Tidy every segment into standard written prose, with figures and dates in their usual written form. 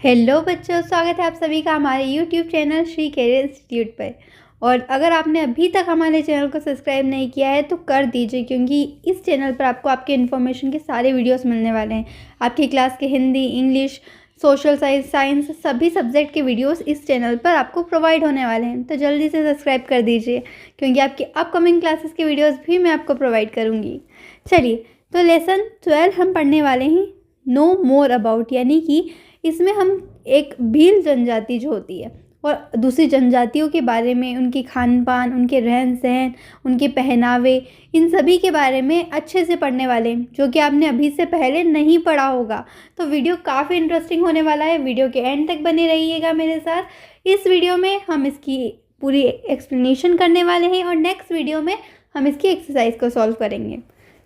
Hello बच्चों, स्वागत है आप सभी का हमारे YouTube channel Shri career institute पर। और अगर आपने अभी तक हमारे चैनल को सब्सक्राइब नहीं किया है तो कर दीजिए, क्योंकि इस चैनल पर आपको आपके इन्फॉर्मेशन के सारे वीडियोस मिलने वाले हैं। आपकी क्लास के हिंदी, इंग्लिश, सोशल साइंस सभी सब्जेक्ट के वीडियोस इस चैनल पर आपको प्रोवाइड होने वाले हैं। तो जल्दी से सब्सक्राइब कर दीजिए, क्योंकि आपकी अपकमिंग क्लासेस के वीडियोज़ भी मैं आपको प्रोवाइड करूँगी। चलिए, तो लेसन 12 हम पढ़ने वाले हैं, नो मोर अबाउट, यानी कि इसमें हम एक भील जनजाति जो होती है और दूसरी जनजातियों के बारे में, उनकी खान पान, उनके रहन सहन, उनके पहनावे, इन सभी के बारे में अच्छे से पढ़ने वाले हैं, जो कि आपने अभी से पहले नहीं पढ़ा होगा। तो वीडियो काफ़ी इंटरेस्टिंग होने वाला है। वीडियो के एंड तक बने रहिएगा मेरे साथ। इस वीडियो में हम इसकी पूरी एक्सप्लेनेशन करने वाले हैं और नेक्स्ट वीडियो में हम इसकी एक्सरसाइज को सॉल्व करेंगे।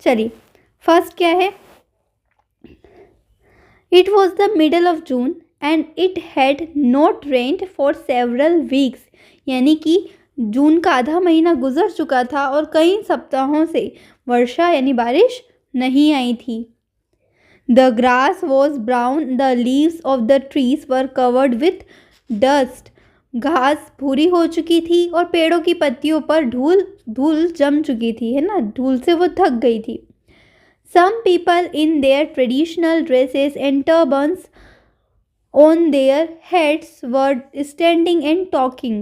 चलिए, फर्स्ट क्या है? It was the middle of June and it had not rained for several weeks, यानी कि जून का आधा महीना गुजर चुका था और कई सप्ताहों से वर्षा यानी बारिश नहीं आई थी। The grass was brown, the leaves of the trees were covered with dust. घास भूरी हो चुकी थी और पेड़ों की पत्तियों पर धूल जम चुकी थी, है ना, धूल से वो थक गई थी। Some people in their traditional dresses and turbans on their heads were standing and talking.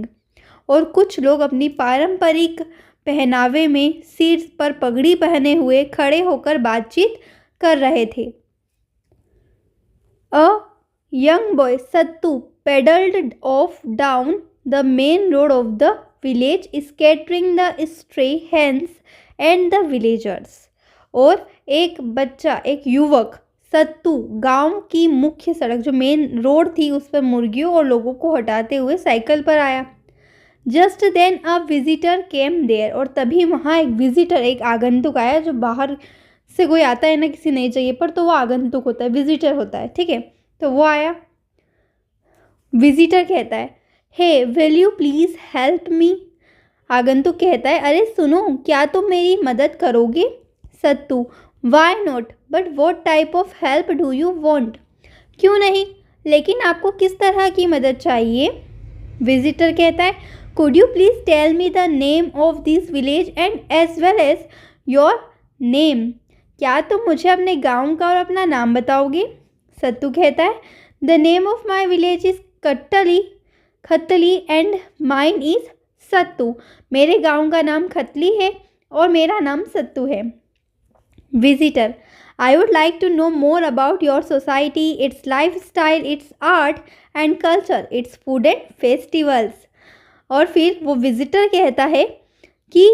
और कुछ लोग अपनी पारंपरिक पहनावे में सिर पर पगड़ी पहने हुए खड़े होकर बातचीत कर रहे थे। A young boy, Sattu, pedaled off down the main road of the village, scattering the stray hens and the villagers. और एक बच्चा, एक युवक सत्तू, गांव की मुख्य सड़क जो मेन रोड थी उस पर मुर्गियों और लोगों को हटाते हुए साइकिल पर आया। Just then a visitor came there, और तभी वहाँ एक विजिटर, एक आगंतुक आया। जो बाहर से कोई आता है ना किसी नई जगह पर, तो वो आगंतुक होता है, विजिटर होता है, ठीक है। तो वो आया। विजिटर कहता है, hey will you please help me. आगंतुक कहता है, अरे सुनो, क्या तुम मेरी मदद करोगे? Sattu, why not, but what type of help do you want? क्यों नहीं, लेकिन आपको किस तरह की मदद चाहिए? विजिटर कहता है, could you please tell me the name of this village and as well as your name. क्या तुम मुझे अपने गांव का और अपना नाम बताओगे? सत्तू कहता है, the name of my village is Khattali and mine is Sattu. मेरे गांव का नाम खतली है और मेरा नाम सत्तू है। Visitor, I would like to know more about your society, its lifestyle, its art and culture, its food and festivals. और फिर वो विजिटर कहता है कि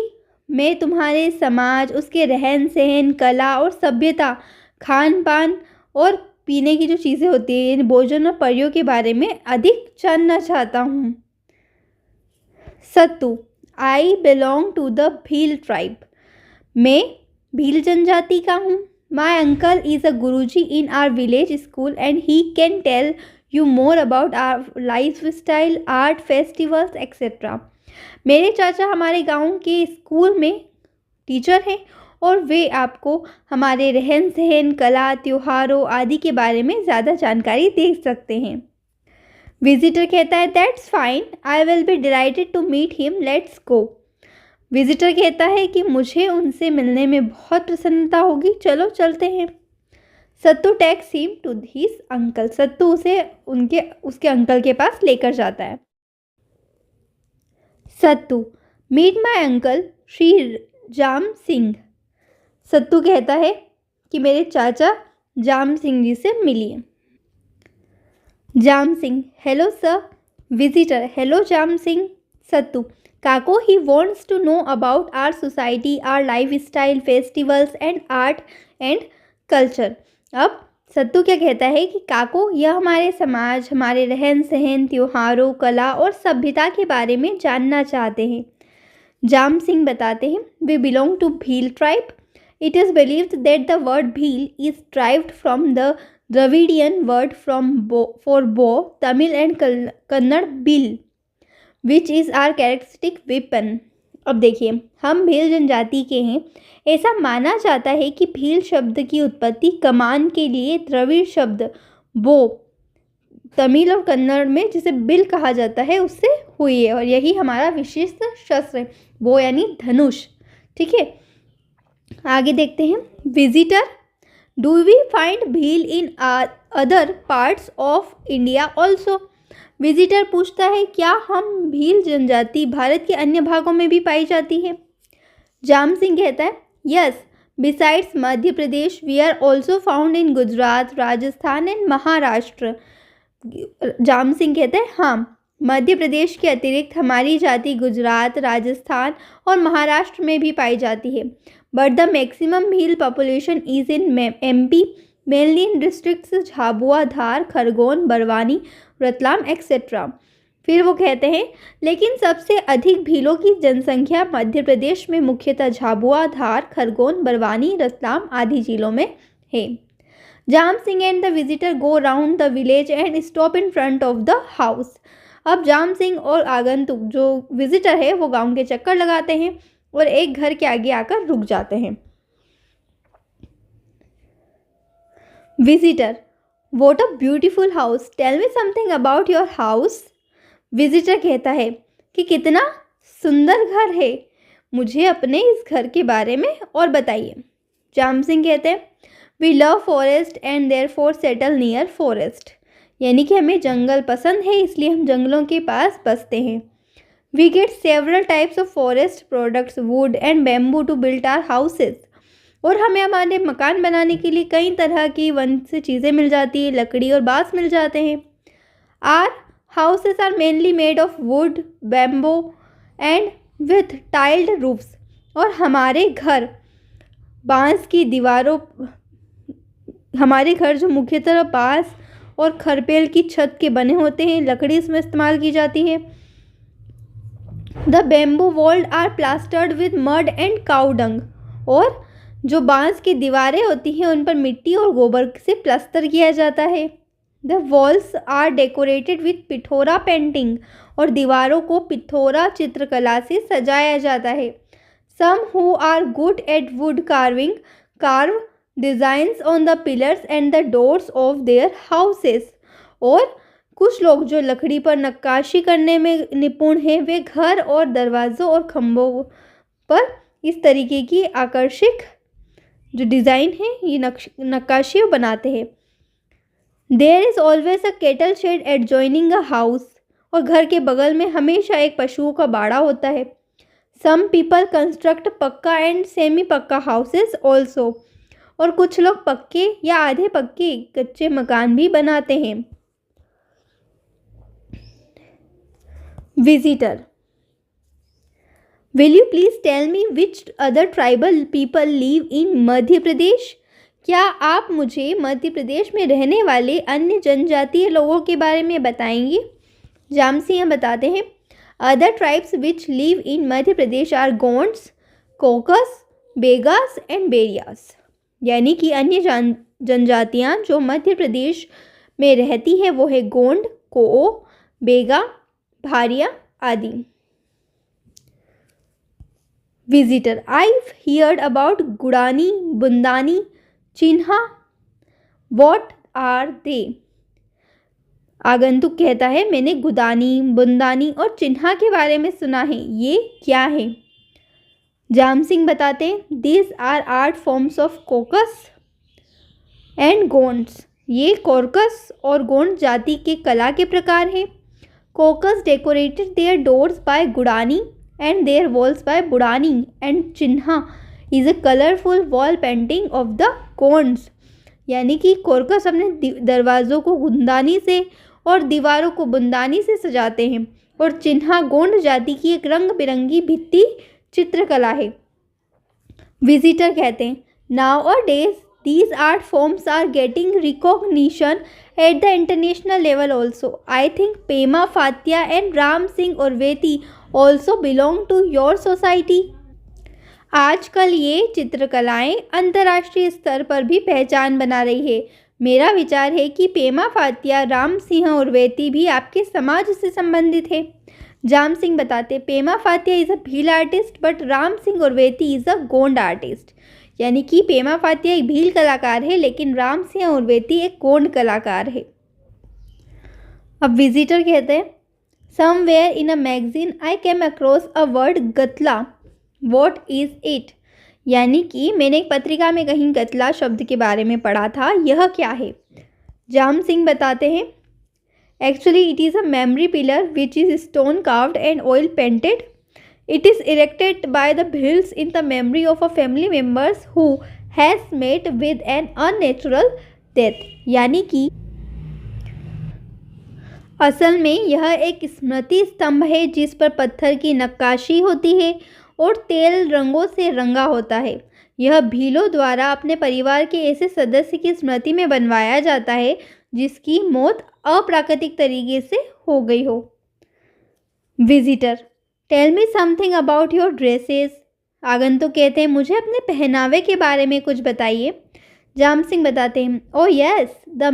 मैं तुम्हारे समाज, उसके रहन सहन, कला और सभ्यता, खान पान और पीने की जो चीज़ें होती हैं, भोजन और पर्यों के बारे में अधिक जानना चाहता हूँ। Sattu, I belong to the Bhil tribe. मैं भील जनजाति का हूँ। My uncle is a guruji in our village school and he can tell you more about our lifestyle, art, festivals etcetera. मेरे चाचा हमारे गांव के स्कूल में टीचर हैं और वे आपको हमारे रहन सहन, कला, त्योहारों आदि के बारे में ज़्यादा जानकारी दे सकते हैं। विजिटर कहता है, that's fine, I will be delighted to meet him, let's go. Visitor कहता है कि मुझे उनसे मिलने में बहुत प्रसन्नता होगी, चलो चलते हैं। Sattu takes him to his uncle. Sattu उसे उसके अंकल के पास लेकर जाता है। Sattu, meet my uncle Shri Jam Singh. Sattu कहता है कि मेरे चाचा जाम सिंह जी से मिलिए। Jam Singh, hello sir. Visitor, hello Jam Singh. Sattu, Kako, he wants to know about our society, our lifestyle, festivals and art and culture. अब सत्तू क्या कहता है कि काको यह हमारे समाज, हमारे रहन सहन, त्योहारों, कला और सभ्यता के बारे में जानना चाहते हैं। जाम सिंह बताते हैं, we belong to Bhil tribe. It is believed that the word Bhil is derived from the Dravidian word for bow, Tamil and Kannada bill, which is our characteristic weapon. अब देखिए, हम भील जनजाति के हैं। ऐसा माना जाता है कि भील शब्द की उत्पत्ति कमान के लिए द्रविड़ शब्द बो तमिल और कन्नड़ में जिसे बिल कहा जाता है उससे हुई है, और यही हमारा विशिष्ट शस्त्र है, वो यानी धनुष। ठीक है, आगे देखते हैं। Visitor, do we find Bhil in other parts of India also? Visitor पूछता है क्या हम भील जनजाति भारत के अन्य भागों में भी पाई जाती है? जाम सिंह कहता है yes, besides Madhya Pradesh we are also found in Gujarat, Rajasthan and Maharashtra. Jam Singh कहते हैं हाँ, मध्य प्रदेश के अतिरिक्त हमारी जाति गुजरात, राजस्थान और महाराष्ट्र में भी पाई जाती है। But the maximum Bhil population is in MP, mainly in districts Jhabua, Dhar, Khargone, Barwani, Ratlam etcetera. फिर वो कहते हैं लेकिन सबसे अधिक भीलों की जनसंख्या मध्य प्रदेश में मुख्यतः झाबुआ, धार, खरगोन, बरवानी, रतलाम आदि जिलों में है। Jam Singh and the visitor go round the village and stop in front of the house. अब जाम सिंह और आगंतुक जो विजिटर है वो गांव के चक्कर लगाते हैं और एक घर के आगे आकर रुक जाते हैं। Visitor, what a beautiful house, tell me something about your house. Visitor कहता है कि कितना सुंदर घर है, मुझे अपने इस घर के बारे में और बताइए। जाम सिंह कहते हैं we love forest and therefore settle near forest, यानी कि हमें जंगल पसंद है इसलिए हम जंगलों के पास बसते हैं। We get several types of forest products, wood and bamboo to build our houses, और हमें हमारे मकान बनाने के लिए कई तरह की वन से चीज़ें मिल जाती है, लकड़ी और बांस मिल जाते हैं। Our houses are mainly made of wood, bamboo and with tiled roofs, और हमारे घर बांस की दीवारों, हमारे घर जो मुख्यतः बांस और खरपेल की छत के बने होते हैं, लकड़ी इसमें इस्तेमाल की जाती है। The bamboo walled are plastered with mud and cow dung, और जो बांस की दीवारें होती हैं उन पर मिट्टी और गोबर से प्लास्टर किया जाता है। The walls are decorated with Pithora painting, और दीवारों को पिथोरा चित्रकला से सजाया जाता है। Some who are good at wood carving carve designs on the pillars and the doors of their houses, और कुछ लोग जो लकड़ी पर नक्काशी करने में निपुण हैं वे घर और दरवाज़ों और खंभों पर इस तरीके की आकर्षक जो डिज़ाइन है ये नक्काशी बनाते हैं। There is always a cattle shed adjoining a house, और घर के बगल में हमेशा एक पशुओं का बाड़ा होता है। सम पीपल कंस्ट्रक्ट पक्का एंड सेमी पक्का हाउसेस ऑल्सो, और कुछ लोग पक्के या आधे पक्के कच्चे मकान भी बनाते हैं। Visitor, will you please tell me which other tribal people live in Madhya Pradesh? क्या आप मुझे मध्य प्रदेश में रहने वाले अन्य जनजातीय लोगों के बारे में बताएंगे? जाम सिंह बताते हैं other tribes which live in Madhya Pradesh are Gonds, Korkus, Baigas and Bariyas, यानी कि अन्य जनजातियाँ जो मध्य प्रदेश में रहती हैं वो है गोंड, कोओ, बेगा, भारिया आदि। विजिटर, आई हियर्ड अबाउट गुड़ानी, बुंदानी, चिन्हा, वॉट आर दे? आगंतुक कहता है मैंने गुदानी, बुंदानी और चिन्हा के बारे में सुना है, ये क्या है? जाम सिंह बताते हैं this are art forms of Korkus and Gonds, ये कोरकस और गोंड जाति के कला के प्रकार हैं। Korkus decorated their doors by Gudani and their walls by Budani, and Chinha is a colourful wall painting of the Gonds, यानी कि कोरकस अपने दरवाज़ों को गुंदानी से और दीवारों को बुंदानी से सजाते हैं, और चिन्हा गोंड जाति की एक रंग बिरंगी भित्ति चित्रकला है। विजिटर कहते हैं nowadays these art forms are getting recognition at the international level also. I think Pema Fatiya and Ram Singh Urveti also belong to your society. आजकल ये चित्रकलाएं अंतर्राष्ट्रीय स्तर पर भी पहचान बना रही है। मेरा विचार है कि पेमा फातिया, राम सिंह उर्वेती भी आपके समाज से संबंधित है। जाम सिंह बताते Pema Fatiya is a Bhil artist but Ram Singh Urveti is a Gond artist, यानी कि पेमा फातिया एक भील कलाकार है लेकिन राम सिंह उर्वेती एक गोंड कलाकार है। अब विजिटर कहते हैं somewhere in a magazine I came across a word Gatla, what is it. यानी कि मैंने एक पत्रिका में कहीं गतला शब्द के बारे में पढ़ा था, यह क्या है। जाम सिंह बताते हैं actually it is a memory pillar which is stone carved and oil painted. It is erected by the Bhils in the memory of a family members who has met with an unnatural death. यानी कि असल में यह एक स्मृति स्तंभ है जिस पर पत्थर की नक्काशी होती है और तेल रंगों से रंगा होता है। यह भीलों द्वारा अपने परिवार के ऐसे सदस्य की स्मृति में बनवाया जाता है जिसकी मौत अप्राकृतिक तरीके से हो गई हो। Visitor tell me something about your dresses. आगंतुक कहते हैं मुझे अपने पहनावे के बारे में कुछ बताइए। जाम सिंह बताते हैं oh yes the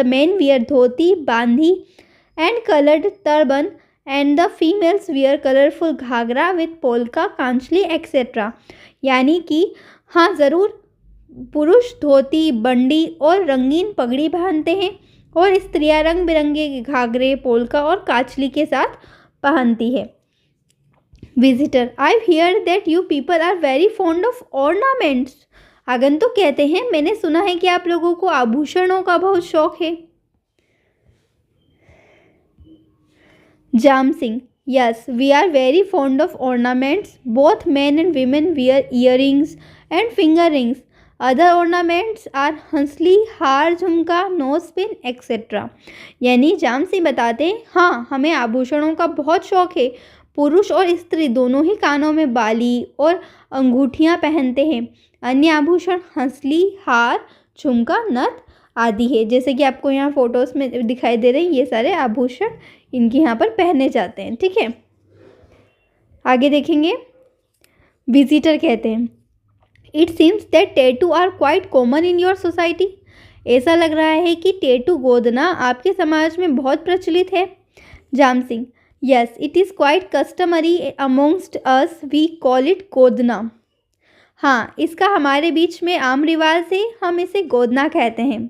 men wear dhoti bandhi and coloured turban and the females wear colourful ghaghra with polka kanchli etcetera. यानी कि हाँ ज़रूर, पुरुष धोती बंडी और रंगीन पगड़ी पहनते हैं और स्त्रियां रंग बिरंगे घाघरे पोल्का और काचली के साथ पहनती है। Visitor I hear that you people are very fond of ornaments. आगंतुक कहते हैं मैंने सुना है कि आप लोगों को आभूषणों का बहुत शौक है। Jam Singh yes we are very fond of ornaments, both man and women wear earrings and finger rings, other ornaments are hansli haar झुमका नोजपिन एक्सेट्रा। यानी जाम सिंह बताते हैं हाँ हमें आभूषणों का बहुत शौक है, पुरुष और स्त्री दोनों ही कानों में बाली और अंगूठियां पहनते हैं। अन्य आभूषण हंसली हार झुमका नथ आदि है, जैसे कि आपको यहाँ फोटोज में दिखाई दे रहे हैं ये सारे आभूषण इनके यहाँ पर पहने जाते हैं। ठीक है, आगे देखेंगे। विजिटर कहते हैं it seems that tattoo are quite common in your society. ऐसा लग रहा है कि टैटू गोदना आपके समाज में बहुत प्रचलित है। Jam Singh yes it is quite customary amongst us, we call it godna. हाँ इसका हमारे बीच में आम रिवाज है, हम इसे गोदना कहते हैं।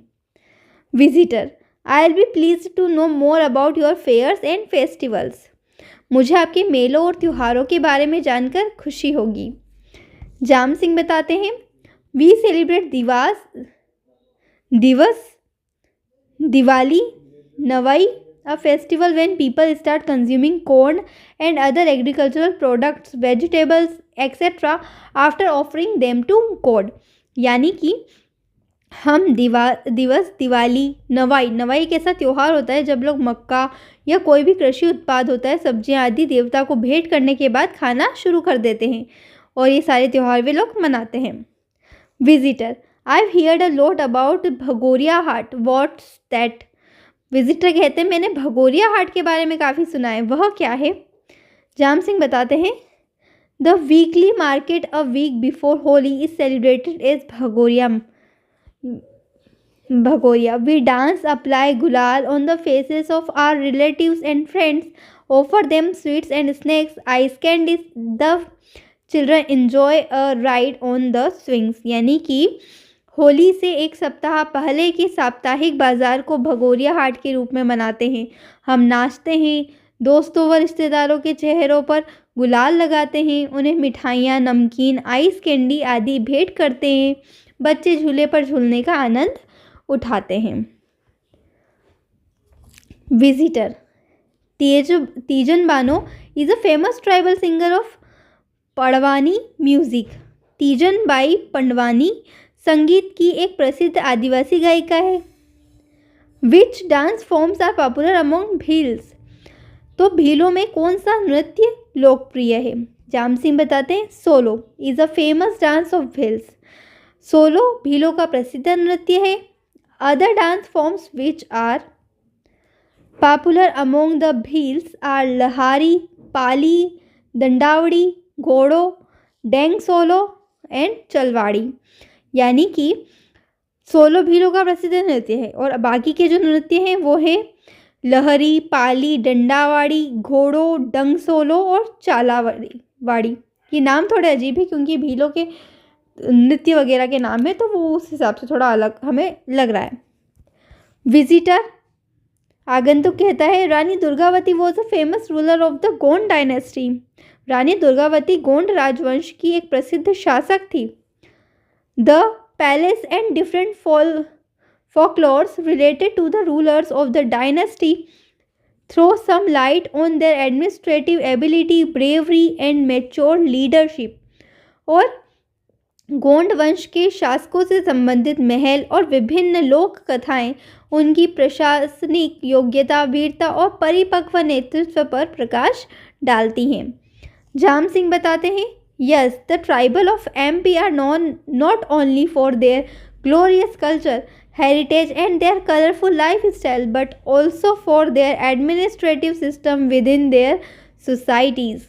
Visitor I will be pleased to know more about your fairs and festivals. मुझे आपके मेलों और त्योहारों के बारे में जानकर खुशी होगी। जाम सिंह बताते हैं we celebrate Diwali Navai, a festival when people start consuming corn and other agricultural products, vegetables, etc. after offering them to God। यानी कि हम दिवाली नवाई एक ऐसा त्यौहार होता है जब लोग मक्का या कोई भी कृषि उत्पाद होता है सब्जियां आदि देवता को भेंट करने के बाद खाना शुरू कर देते हैं और ये सारे त्यौहार वे लोग मनाते हैं। Visitor I heard a lot about Bhagoria haat, what's that. Visitor कहते हैं मैंने भगोरिया हाट के बारे में काफ़ी सुना है, वह क्या है। जाम सिंह बताते हैं the weekly market a week before Holi is celebrated as Bhagoria. We dance apply gulal on the faces of our relatives and friends, offer them sweets and snacks, ice candies, the children enjoy a ride on the swings. यानी कि होली से एक सप्ताह पहले के साप्ताहिक बाजार को भगोरिया हाट के रूप में मनाते हैं। हम नाचते हैं, दोस्तों व रिश्तेदारों के चेहरों पर गुलाल लगाते हैं, उन्हें मिठाइयाँ नमकीन आइस कैंडी आदि भेंट करते हैं, बच्चे झूले पर झूलने का आनंद उठाते हैं। Visitor Teejan Bano is a famous tribal singer of Padwani music. Teejan Bai Pandvani संगीत की एक प्रसिद्ध आदिवासी गायिका है। Which dance forms are popular among Bhils. तो भीलों में कौन सा नृत्य लोकप्रिय है। जाम सिंह बताते हैं Solo is a famous dance of Bhils. Solo भीलों का प्रसिद्ध नृत्य है। Other dance forms which are popular among the Bhils are Lahari, Pali, Dandawadi, Ghodo, Deng solo and चलवाड़ी। यानी कि सोलो भीलों का प्रसिद्ध नृत्य है और बाकी के जो नृत्य हैं वो है लहरी, पाली, डंडावाड़ी, घोड़ो, डंग सोलो और चालावाड़ी। ये नाम थोड़े अजीब है क्योंकि भीलों के नृत्य वगैरह के नाम है तो वो उस हिसाब से थोड़ा अलग हमें लग रहा है। विजिटर आगंतुक कहता है Rani Durgavati was a famous ruler of the Gond dynasty. Rani Durgavati Gond राजवंश की एक प्रसिद्ध शासक थी। The palace and different folklores related to the rulers of the dynasty throw some light on their administrative ability, bravery and mature leadership। और गोंड वंश के शासकों से संबंधित महल और विभिन्न लोक कथाएं उनकी प्रशासनिक योग्यता, वीरता और परिपक्व नेतृत्व पर प्रकाश डालती हैं। जाम सिंह बताते हैं, yes the tribal of MP are known not only for their glorious culture heritage and their colorful lifestyle but also for their administrative system within their societies।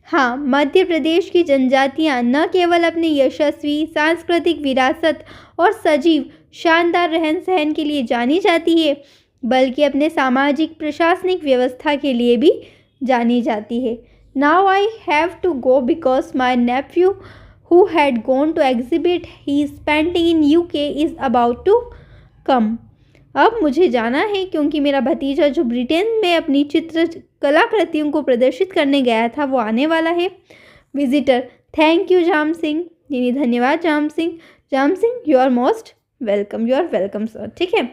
हाँ, मध्य प्रदेश की जनजातियाँ न केवल अपने यशस्वी सांस्कृतिक विरासत और सजीव शानदार रहन सहन के लिए जानी जाती है, बल्कि अपने सामाजिक प्रशासनिक व्यवस्था के लिए भी जानी जाती है। Now I have to go because my nephew who had gone to exhibit his painting in UK is about to कम। अब मुझे जाना है क्योंकि मेरा भतीजा जो ब्रिटेन में अपनी चित्र कलाकृतियों को प्रदर्शित करने गया था वो आने वाला है। Visitor, thank you Jam Singh, यानी धन्यवाद Jam Singh. Jam Singh you are most welcome, you are welcome sir. ठीक है,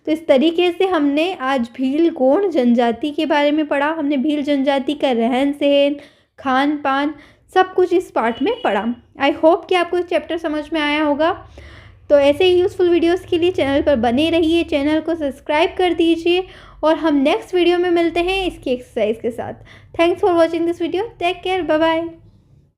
तो इस तरीके से हमने आज भील गोंड जनजाति के बारे में पढ़ा। हमने भील जनजाति का रहन सहन, खान पान, सब कुछ इस पार्ट में पढ़ा। आई होप कि आपको चैप्टर समझ में आया होगा। तो ऐसे ही यूज़फुल वीडियोस के लिए चैनल पर बने रहिए, चैनल को सब्सक्राइब कर दीजिए और हम नेक्स्ट वीडियो में मिलते हैं इसकी एक्सरसाइज के साथ। Thanks for watching this video, take care, bye bye.